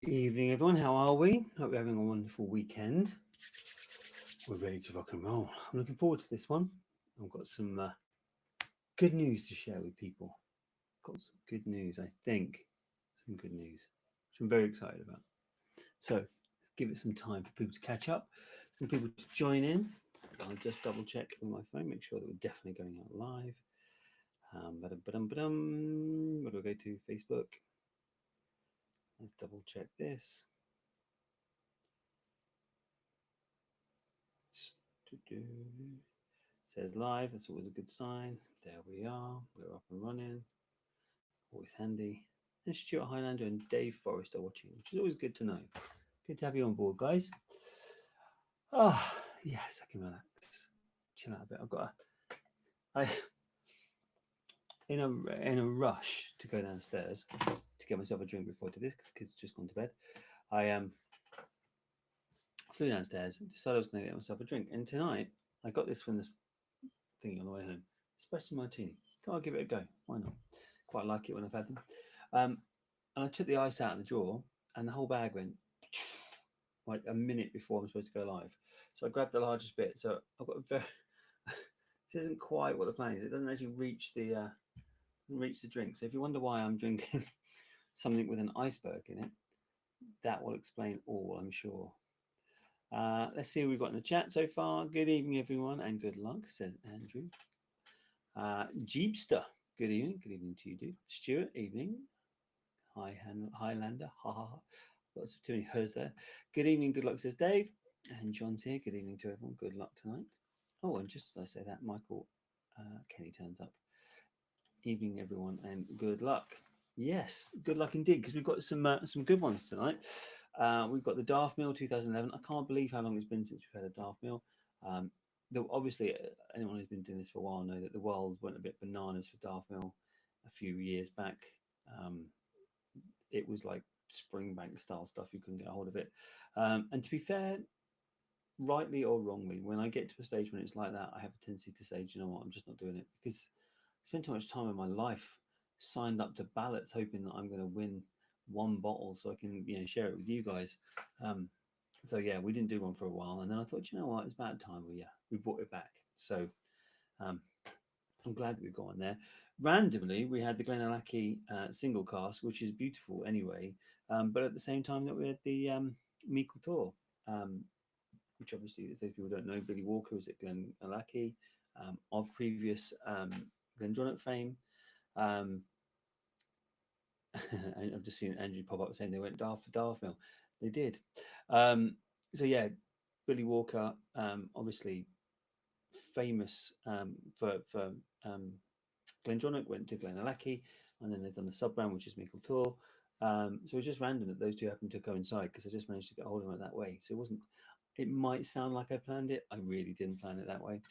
Evening, everyone. How are we? Hope you're having a wonderful weekend. We're ready to rock and roll. I'm looking forward to this one. I've got some good news to share with people. Got some good news, I think. Some good news, which I'm very excited about. So let's give it some time for people to catch up, some people to join in. I'll just double check on my phone, make sure that we're definitely going out live. What do I go to? Facebook. Let's double check this. Says live, that's always a good sign. There we are, we're up and running. Always handy. And Stuart Highlander and Dave Forrest are watching, which is always good to know. Good to have you on board, guys. Ah, oh, yes, I can relax. Chill out a bit. I in a rush to go downstairs to get myself a drink before I do this because kids just gone to bed. I flew downstairs and decided I was going to get myself a drink. And tonight I got this from this thing on the way home. Espresso martini. Thought I'll give it a go. Why not? Quite like it when I've had them. And I took the ice out of the drawer, and the whole bag went like a minute before I'm supposed to go live. So I grabbed the largest bit. So I've got a very. This isn't quite what the plan is. It doesn't actually reach the drink. So if you wonder why I'm drinking something with an iceberg in it, that will explain all, I'm sure. Let's see what we've got in the chat so far. Good evening, everyone, and good luck, says Andrew. Jeepster, good evening. Good evening to you, dude. Stuart, evening. Hi, Highlander. Ha ha ha. Lots of too many hers there. Good evening, good luck, says Dave. And John's here. Good evening to everyone. Good luck tonight. Oh, and just as I say that, Michael Kenny turns up. Evening, everyone, and good luck. Yes, good luck indeed, because we've got some good ones tonight. We've got the Daft Meal 2011. I can't believe how long it's been since we've had a Daft Meal. Obviously, anyone who's been doing this for a while know that the world went a bit bananas for Daft Meal a few years back. It was like Springbank style stuff. You couldn't get a hold of it. And to be fair, rightly or wrongly, when I get to a stage when it's like that, I have a tendency to say, do you know what, I'm just not doing it, because I spent too much time in my life signed up to ballots hoping that I'm going to win one bottle so I can share it with you guys. So yeah, we didn't do one for a while, and then I thought, you know what, it's about time we brought it back. So I'm glad that we've got one there. Randomly, we had the Glenallachie single cask, which is beautiful anyway, but at the same time that we had the Meikle Tour, which obviously, as those people don't know, Billy Walker was at Glenallachie of previous Glendronach fame. And I've just seen Andrew pop up saying they went daft for Daft Mill. They did. So yeah, Billy Walker, obviously famous for Glendronach, went to Glenallachie, and then they've done the sub brand, which is Meikle Tour. So it's just random that those two happened to coincide, because I just managed to get hold of them that way. So it wasn't. It might sound like I planned it. I really didn't plan it that way.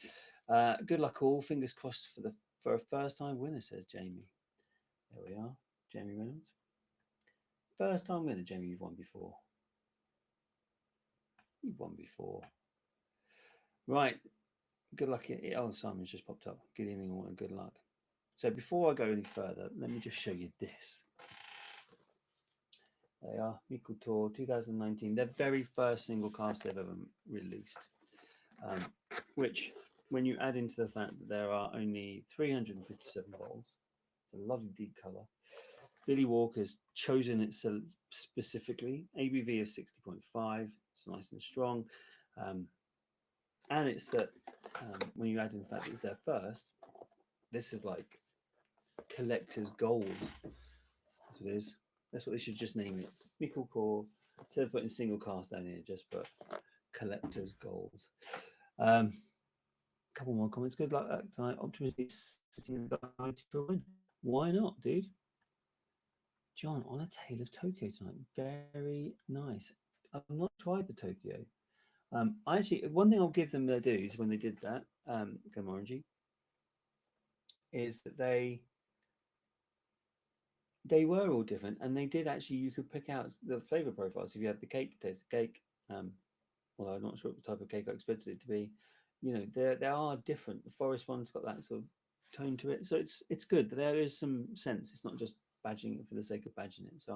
Good luck all. Fingers crossed for a first time winner, says Jamie. There we are, Jamie Reynolds. First time winner, Jamie. You've won before. You've won before. Right. Good luck. Oh, Simon's just popped up. Good evening all and good luck. So before I go any further, let me just show you this. They are Meikle Tour 2019, their very first single cast they've ever released. Which, when you add into the fact that there are only 357 bottles, it's a lovely deep colour. Billy Walker's chosen it so specifically. ABV of 60.5. It's nice and strong. And it's that when you add in the fact that it's their first, this is like collector's gold. That's what it is. That's what they should just name it. Meikle Tour. Instead of putting single cast down here, just put collector's gold. Couple more comments. Good luck tonight. Optimistic sitting in the guide to win. Why not, dude? John, on a Tale of Tokyo tonight. Very nice. I've not tried the Tokyo. I actually, one thing I'll give them their dues when they did that, Glenmorangie, is that they were all different, and they did actually, you could pick out the flavor profiles. If you have the cake, taste the cake. Although I'm not sure what type of cake I expected it to be. You know, they are different. The forest one's got that sort of tone to it, so it's good. There is some sense. It's not just badging it for the sake of badging it. So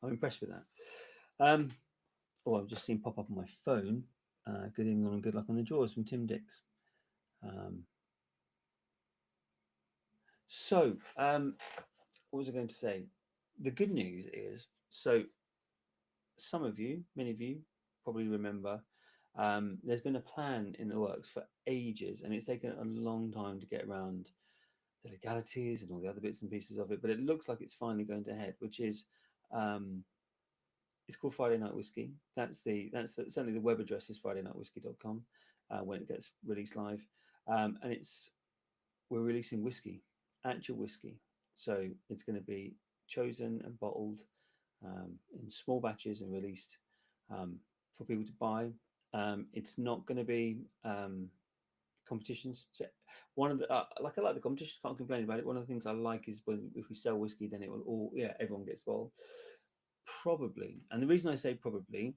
I'm impressed with that. Um, oh, I've just seen pop up on my phone. Good evening and good luck on the jaws from Tim Dix. Um, what was I going to say? The good news is, so some of you, many of you, probably remember. There's been a plan in the works for ages, and it's taken a long time to get around the legalities and all the other bits and pieces of it. But it looks like it's finally going to head, which is um, it's called Friday Night Whiskey. Certainly the web address is fridaynightwhiskey.com when it gets released live, and we're releasing whiskey, actual whiskey. So it's going to be chosen and bottled in small batches and released for people to buy. It's not going to be competitions. So one of the I like the competition. Can't complain about it. One of the things I like is when if we sell whiskey, then it will all everyone gets involved. Probably, and the reason I say probably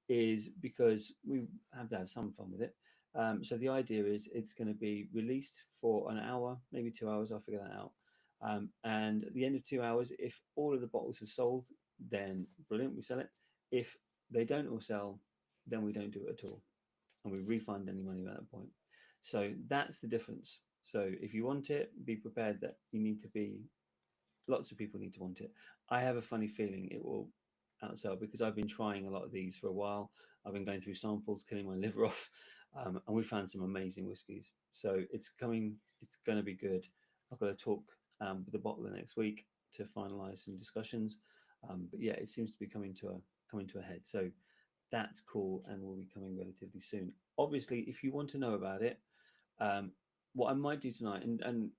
is because we have to have some fun with it. So the idea is it's going to be released for an hour, maybe 2 hours. I'll figure that out. And at the end of 2 hours, if all of the bottles have sold, then brilliant, we sell it. If they don't all sell, then we don't do it at all, and we refund any money at that point. So that's the difference. So if you want it, be prepared that you need to be. Lots of people need to want it. I have a funny feeling it will outsell because I've been trying a lot of these for a while. I've been going through samples, killing my liver off, and we found some amazing whiskies. So it's coming. It's going to be good. I've got to talk with the bottler next week to finalise some discussions. But yeah, it seems to be coming to a head. So that's cool and will be coming relatively soon. Obviously, if you want to know about it, um, what I might do tonight, and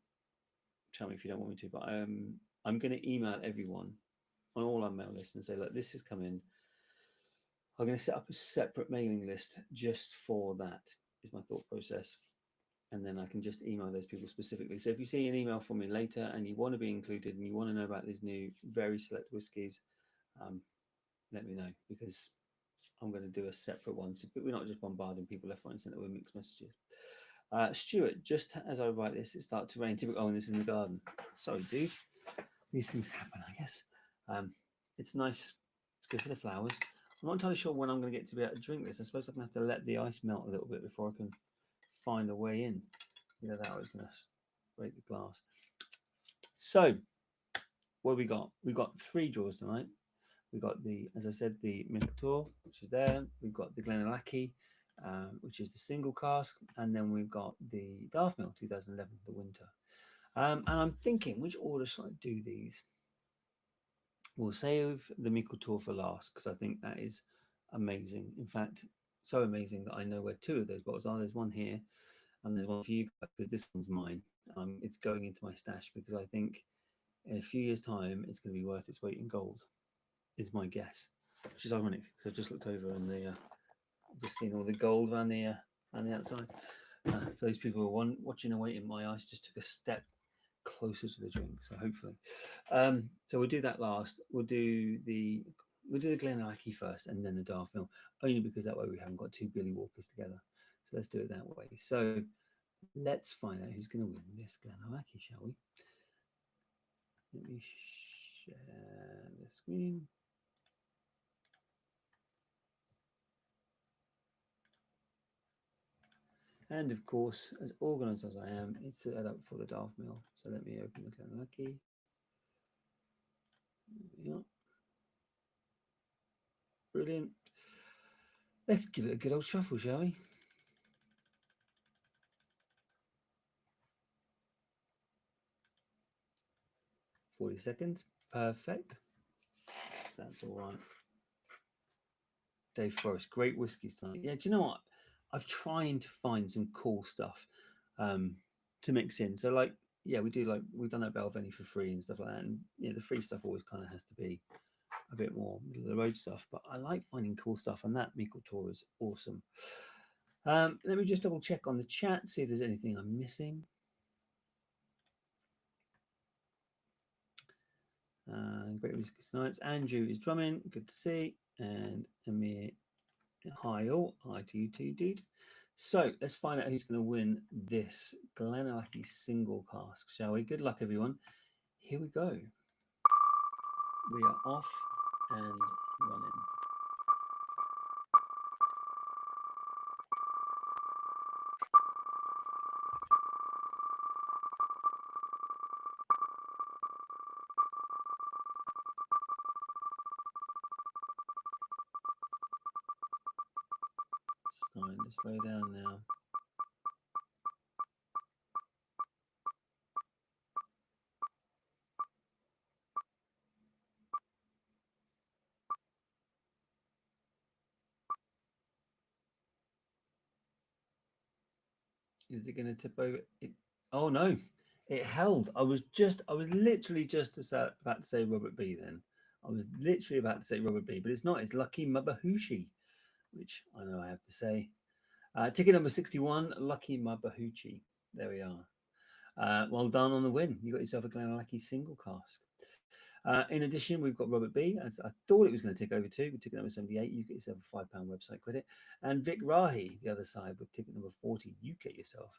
tell me if you don't want me to, but I'm going to email everyone on all our mail lists and say, look, this is coming. I'm going to set up a separate mailing list just for that, is my thought process. And then I can just email those people specifically. So if you see an email from me later and you want to be included and you want to know about these new, very select whiskies, let me know because I'm going to do a separate one. So we're not just bombarding people left, right, and centre with mixed messages. Stuart, just as I write this, it starts to rain. Typical, oh, and this is in the garden. Sorry, dude. These things happen, I guess. It's nice. It's good for the flowers. I'm not entirely sure when I'm going to get to be able to drink this. I suppose I'm going to have to let the ice melt a little bit before I can find a way in. You know, that I was going to break the glass. So, what have we got? We've got 3 draws tonight. We've got as I said, the Minkator, which is there. We've got the Glenallachie, which is the single cask. And then we've got the Daftmill 2011, the winter. And I'm thinking, which order should I do these? We'll save the Minkator for last because I think that is amazing. In fact, so amazing that I know where 2 of those bottles are. There's one here and there's one for you because this one's mine. It's going into my stash because I think in a few years' time it's going to be worth its weight in gold, is my guess. Which is ironic because I've just looked over and just seen all the gold around the outside. For those people who are watching and waiting, my ice just took a step closer to the drink. So hopefully, so we'll do that last. We'll do the Glenallachie first, and then the Daftmill, only because that way we haven't got 2 Billy Walkers together. So let's do it that way. So let's find out who's going to win this Glenallachie, shall we? Let me share the screen. And of course, as organised as I am, it's set up for the Daftmill. So let me open the Glenallachie. Yeah. Brilliant. Let's give it a good old shuffle, shall we? "40 seconds. Perfect. So that's all right. Dave Forrest, great whiskies tonight. Yeah, do you know what? I've trying to find some cool stuff to mix in. So like, yeah, we've done that Balvenie for free and stuff like that. And yeah, the free stuff always kind of has to be a bit more middle of the road stuff. But I like finding cool stuff, and that Minkator is awesome. Let me just double check on the chat, see if there's anything I'm missing. Great whiskey tonight. Andrew is drumming. Good to see. And Amir, hi all. Hi to you too, dude. So let's find out who's going to win this Glenallachie single cask, shall we? Good luck, everyone. Here we go. We are off and running. Starting to slow down now. Is it going to tip over? Oh no, it held. I was literally just about to say Robert B. Then I was literally about to say Robert B. But it's not. It's Lucky Mabahushi, which I know I have to say. Ticket number 61, Lucky Mabahuchi. There we are. Well done on the win. You got yourself a Glenallachie single cask. In addition, we've got Robert B. As I thought it was going to tick over too, with ticket number 78. You get yourself a £5 website credit. And Vic Rahi, the other side, with ticket number 40. You get yourself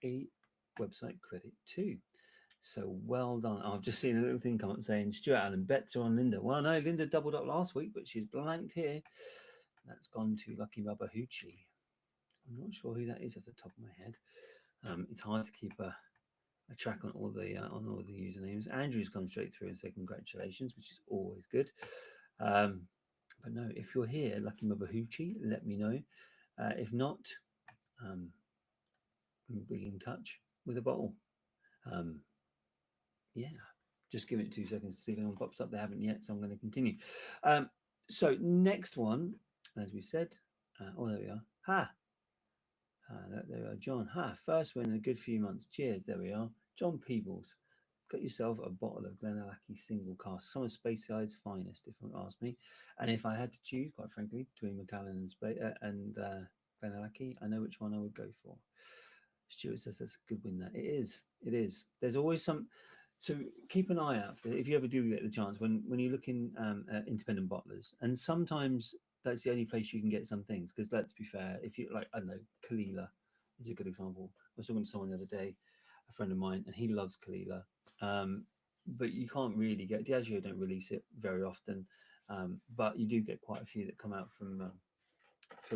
a website credit too. So well done. I've just seen a little thing come up saying Stuart Allen bets are on Linda. Well, no, Linda doubled up last week, but she's blanked here. That's gone to Lucky Mabahuchi. I'm not sure who that is off the top of my head. It's hard to keep a track on all the usernames. Andrew's come straight through and said congratulations, which is always good. But no, if you're here, Lucky Mabahuchi, let me know. If not, be in touch with a bottle. Yeah, just give it 2 seconds to see if anyone pops up. They haven't yet, so I'm going to continue. So next one, as we said, oh, there we are. There we are, John. First win in a good few months. Cheers. There we are. John Peebles. Got yourself a bottle of Glenallachie single cask. Some of Spaceside's finest, if you ask me. And if I had to choose, quite frankly, between Macallan and Glenallachie, I know which one I would go for. Stuart says that's a good win. That it is. It is. There's always some. So keep an eye out for if you ever do get the chance when you're looking at independent bottlers, and sometimes that's the only place you can get some things. Because let's be fair, if you like, I don't know, Kalila is a good example. I was talking to someone the other day, a friend of mine, and he loves Kalila, but you can't really get Diageo don't release it very often, but you do get quite a few that come out from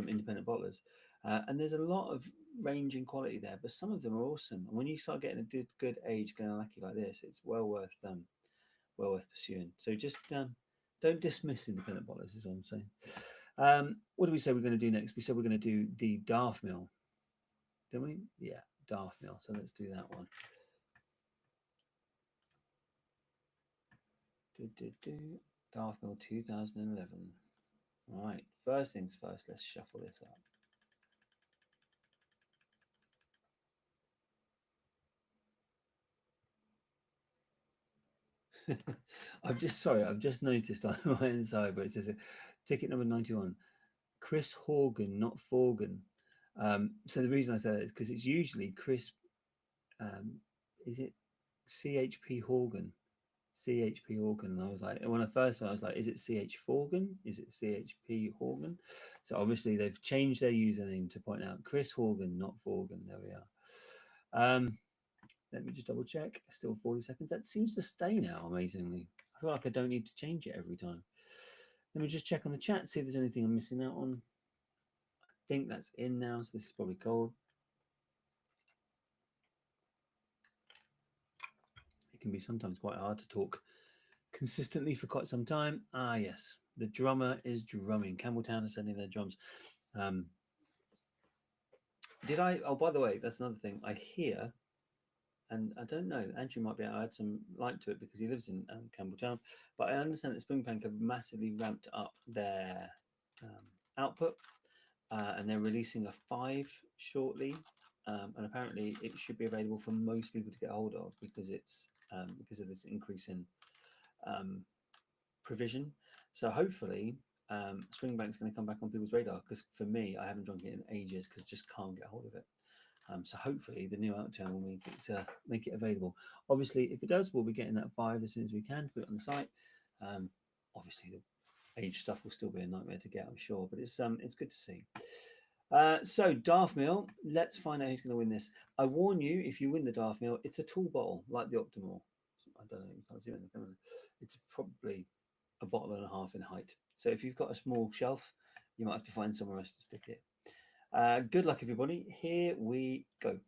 independent bottlers, and there's a lot of range and quality there, but some of them are awesome. And when you start getting a good age Glenallachie like this, it's well worth pursuing. So just don't dismiss independent bottlers, is all I'm saying. What do we say we're going to do next? We said we're going to do the Darth Mill, didn't we? Yeah, Darth Mill. So let's do that one. Darth Mill 2011. All right, first things first, let's shuffle this up. I've just noticed on my inside where it says ticket number 91, Chris Horgan, not Forgan. So the reason I say that is because it's usually Chris. Is it CHP Horgan? CHP Horgan. And I was like, when I first saw it, I was like, is it CH Forgan? Is it CHP Horgan? So obviously they've changed their username to point out Chris Horgan, not Forgan. There we are. Let me just double check. Still 40 seconds. That seems to stay now, amazingly. I feel like I don't need to change it every time. Let me just check on the chat, see if there's anything I'm missing out on. I think that's in now, so this is probably cold. It can be sometimes quite hard to talk consistently for quite some time. Ah, yes. The drummer is drumming. Campbelltown is sending their drums. Oh, by the way, that's another thing. I hear, and I don't know, Andrew might be able to add some light to it because he lives in Campbelltown, but I understand that Springbank have massively ramped up their output, and they're releasing a 5 shortly, and apparently it should be available for most people to get hold of because it's because of this increase in provision. So hopefully Springbank's going to come back on people's radar, because for me, I haven't drunk it in ages because just can't get hold of it. So hopefully the new outturn will make it available. Obviously, if it does, we'll be getting that 5 as soon as we can to put it on the site. Obviously, the age stuff will still be a nightmare to get, I'm sure, but it's good to see. So Darth Mill, let's find out who's going to win this. I warn you, if you win the Darth Mill, it's a tall bottle like the Octomore. I don't know, you can't see it in the camera. It's probably a bottle and a half in height. So if you've got a small shelf, you might have to find somewhere else to stick it. Good luck, everybody. Here we go.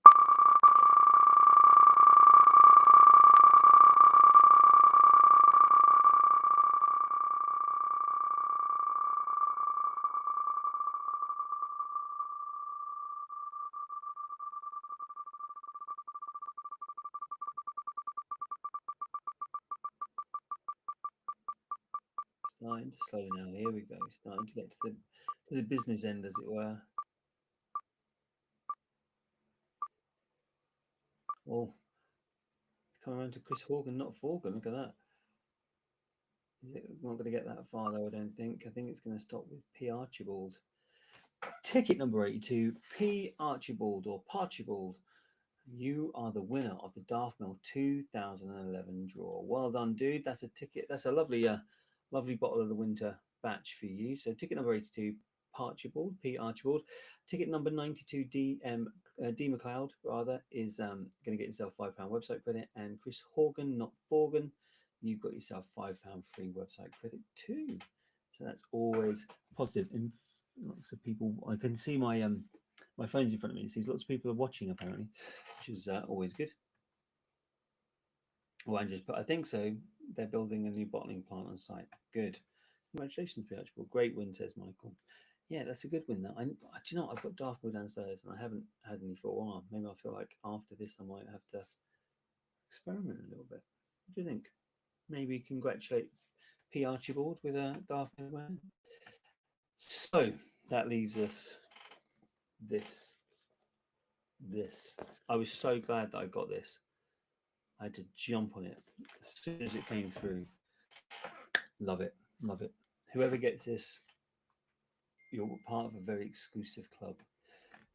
starting to slow now. Here we go. Starting to get to the business end, as it were. Oh, it's coming around to Chris Horgan, not Forgan. Look at that. Is it not going to get that far though? I don't think. I think it's going to stop with P Archibald. Ticket number 82, P Archibald or Parchibald. You are the winner of the Daft Mill 2011 draw. Well done, dude. That's a ticket. That's a lovely, lovely bottle of the winter batch for you. So ticket number 82, Parchibald, P Archibald. Ticket number 92, D McLeod rather, is going to get yourself £5 website credit. And Chris Horgan, not Forgan, you've got yourself £5 free website credit too. So that's always positive. And lots of people, I can see my my phone's in front of me. It sees lots of people are watching apparently, which is always good. Well, Andrew's put, I think so. They're building a new bottling plant on site. Good. Congratulations, P. Archibald. Great win, says Michael. Yeah, that's a good win. That do you know, I've got Daft Mill downstairs and I haven't had any for a while. Maybe I feel like after this I might have to experiment a little bit. What do you think? Maybe congratulate P. Archibald with a Daft Mill win. So that leaves us this. I was so glad that I got this. I had to jump on it as soon as it came through. Love it. Love it. Whoever gets this, you're part of a very exclusive club.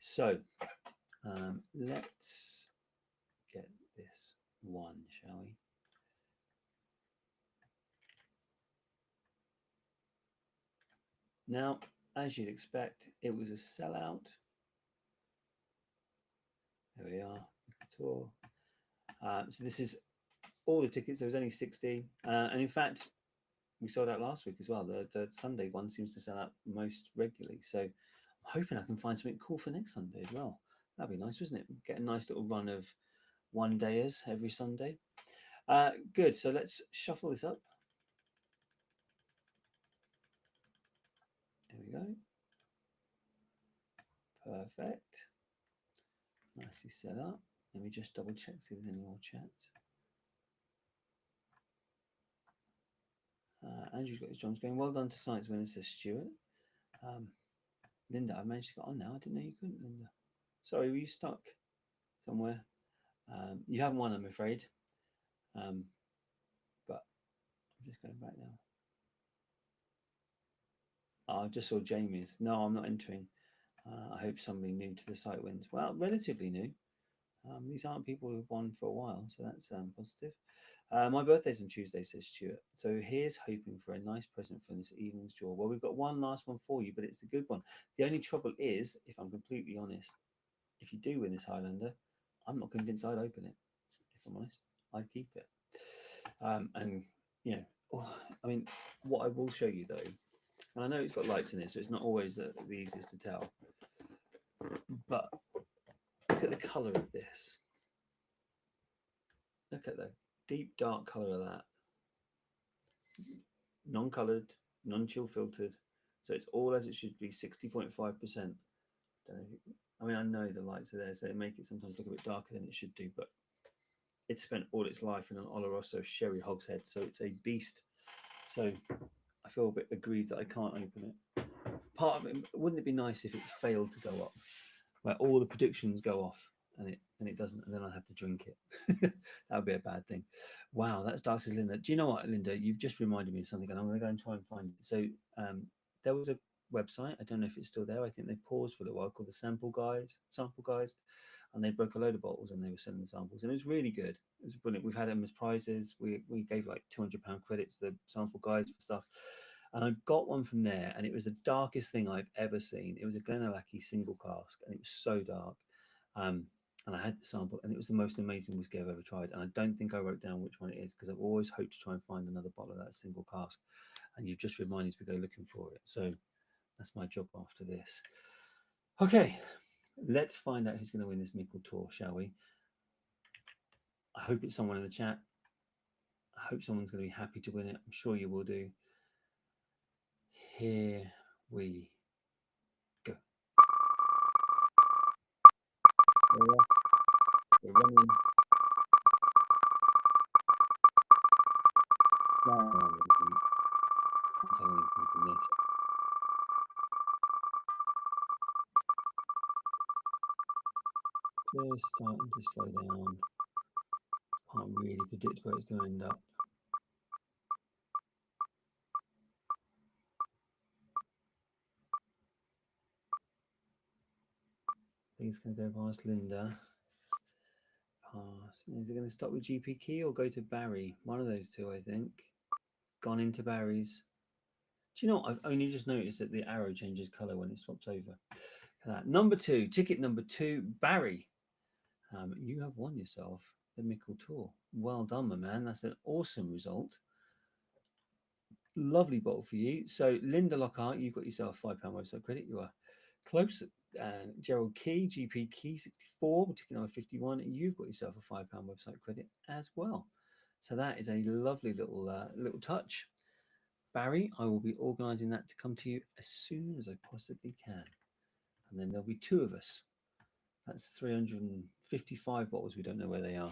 So let's get this one, shall we? Now, as you'd expect, it was a sellout. There we are. Tour. So this is all the tickets. There was only 60. And in fact, we sold out last week as well. The Sunday one seems to sell out most regularly. So I'm hoping I can find something cool for next Sunday as well. That'd be nice, wouldn't it? Get a nice little run of one dayers every Sunday. Good. So let's shuffle this up. There we go. Perfect. Nicely set up. Let me just double check see if there's any more chat. Andrew's got his drums going. Well done to Science Winner, says Stuart. Linda, I managed to get on now. I didn't know you couldn't, Linda. Sorry, were you stuck somewhere? You haven't won, I'm afraid. But I'm just going back now. Oh, I just saw Jamie's. No, I'm not entering. I hope somebody new to the site wins. Well, relatively new. These aren't people who've won for a while, so that's positive. My birthday's on Tuesday, says Stuart. So here's hoping for a nice present for this evening's draw. Well, we've got one last one for you, but it's a good one. The only trouble is, if I'm completely honest, if you do win this Highlander, I'm not convinced I'd open it. If I'm honest, I'd keep it. And yeah, I mean, what I will show you though, and I know it's got lights in it, so it's not always the easiest to tell, but look at the colour of this. Look at the deep dark colour of that. Non-coloured, non-chill filtered. So it's all as it should be, 60.5%. I mean, I know the lights are there, so they make it sometimes look a bit darker than it should do, but it spent all its life in an Oloroso sherry hogshead, so it's a beast. So I feel a bit aggrieved that I can't open it. Part of it, wouldn't it be nice if it failed to go up, where all the predictions go off and it doesn't, and then I have to drink it? That would be a bad thing. Wow, that's dark, says Linda. Do you know what, Linda? You've just reminded me of something, and I'm going to go and try and find it. So there was a website. I don't know if it's still there. I think they paused for a little while, called the Sample Guys, and they broke a load of bottles and they were selling samples, and it was really good. It was brilliant. We've had them as prizes. We gave like £200 credit to the Sample Guys for stuff. And I got one from there, and it was the darkest thing I've ever seen. It was a Glenallachie single cask, and it was so dark. And I had the sample, and it was the most amazing whiskey I've ever tried. And I don't think I wrote down which one it is, because I've always hoped to try and find another bottle of that single cask. And you've just reminded me to go looking for it. So that's my job after this. Okay, let's find out who's going to win this Mickle Tour, shall we? I hope it's someone in the chat. I hope someone's going to be happy to win it. I'm sure you will do. Here we go. We're running. just starting to slow down. Can't really predict where it's going to end up. I think it's going to go past Linda. Pass. Is it going to stop with GP Key or go to Barry? One of those two, I think. Gone into Barry's. Do you know what? I've only just noticed that the arrow changes colour when it swaps over. Number 2, ticket number 2, Barry. You have won yourself the Mickle Tour. Well done, my man. That's an awesome result. Lovely bottle for you. So, Linda Lockhart, you've got yourself £5 website credit. You are close. Gerald Key, GP Key 64, ticket number 51. You've got yourself a £5 website credit as well. So that is a lovely little touch. Barry, I will be organising that to come to you as soon as I possibly can. And then there'll be 2 of us. That's 355 bottles. We don't know where they are.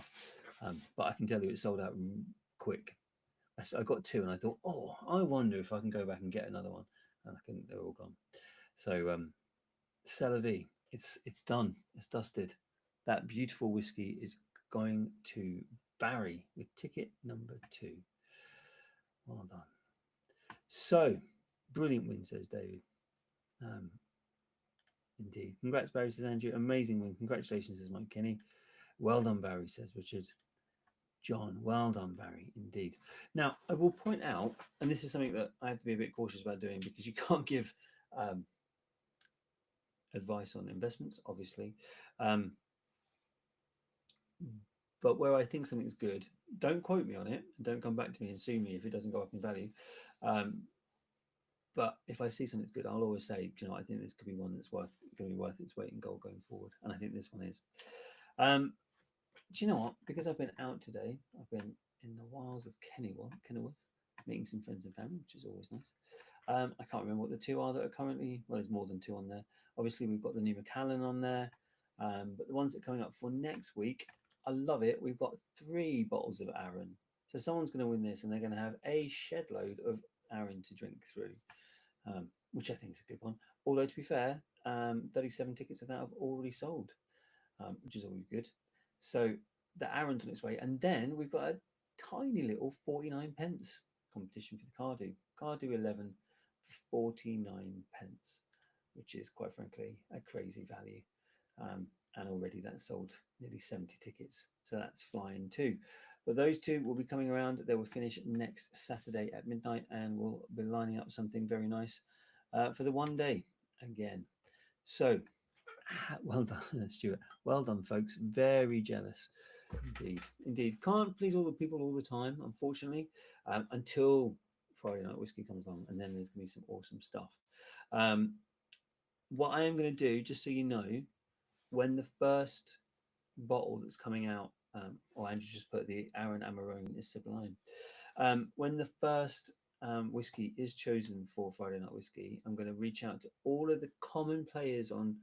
But I can tell you it sold out quick. I got 2 and I thought, oh, I wonder if I can go back and get another one. And I couldn't, they're all gone. So, c'est la vie. It's done. It's dusted. That beautiful whiskey is going to Barry with ticket number 2. Well done. So, brilliant win, says David. Indeed. Congrats, Barry, says Andrew. Amazing win. Congratulations, says Mike Kenny. Well done, Barry, says Richard. John, well done, Barry. Indeed. Now, I will point out, and this is something that I have to be a bit cautious about doing because you can't give advice on investments, obviously. But where I think something's good, don't quote me on it. And don't come back to me and sue me if it doesn't go up in value. But if I see something's good, I'll always say, do you know, I think this could be one that's going to be worth its weight in gold going forward. And I think this one is. Do you know what? Because I've been out today, I've been in the wilds of Kenilworth, meeting some friends and family, which is always nice. I can't remember what the 2 are that are currently, well, there's more than 2 on there. Obviously, we've got the new Macallan on there. But the ones that are coming up for next week, I love it. We've got 3 bottles of Arran. So someone's going to win this and they're going to have a shed load of Arran to drink through, which I think is a good one. Although, to be fair, 37 tickets of that have already sold, which is always good. So the Arran's on its way. And then we've got a tiny little 49 pence competition for the Cardew. Cardew 11 for 49 pence, which is quite frankly a crazy value. And already that's sold nearly 70 tickets. So that's flying too. But those 2 will be coming around. They will finish next Saturday at midnight and we'll be lining up something very nice for the one day again. So well done, Stuart. Well done, folks. Very jealous. Indeed. Can't please all the people all the time, unfortunately, until Friday Night Whiskey comes along. And then there's going to be some awesome stuff. What I am going to do, just so you know, when the first bottle that's coming out, or Andrew just put the Arran Amarone is Sublime. When the first whiskey is chosen for Friday Night Whiskey, I'm going to reach out to all of the common players on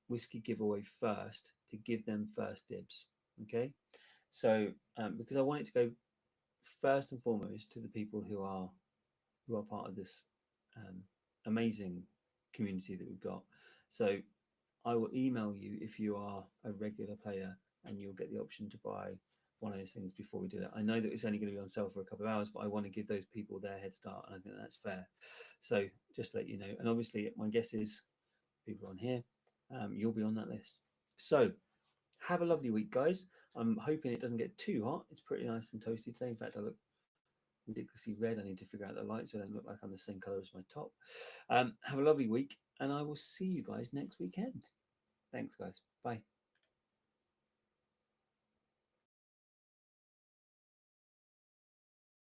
whiskey giveaway first to give them first dibs. Okay, so because I want it to go first and foremost to the people who are part of this amazing community that we've got. So I will email you if you are a regular player and you'll get the option to buy one of those things before we do it. I know that it's only going to be on sale for a couple of hours, but I want to give those people their head start, and I think that's fair. So just to let you know, and obviously my guess is people on here, you'll be on that list. So have a lovely week, guys. I'm hoping it doesn't get too hot. It's pretty nice and toasty today. In fact, I look ridiculously red. I need to figure out the light so I don't look like I'm the same color as my top. Have a lovely week, and I will see you guys next weekend. Thanks, guys. Bye.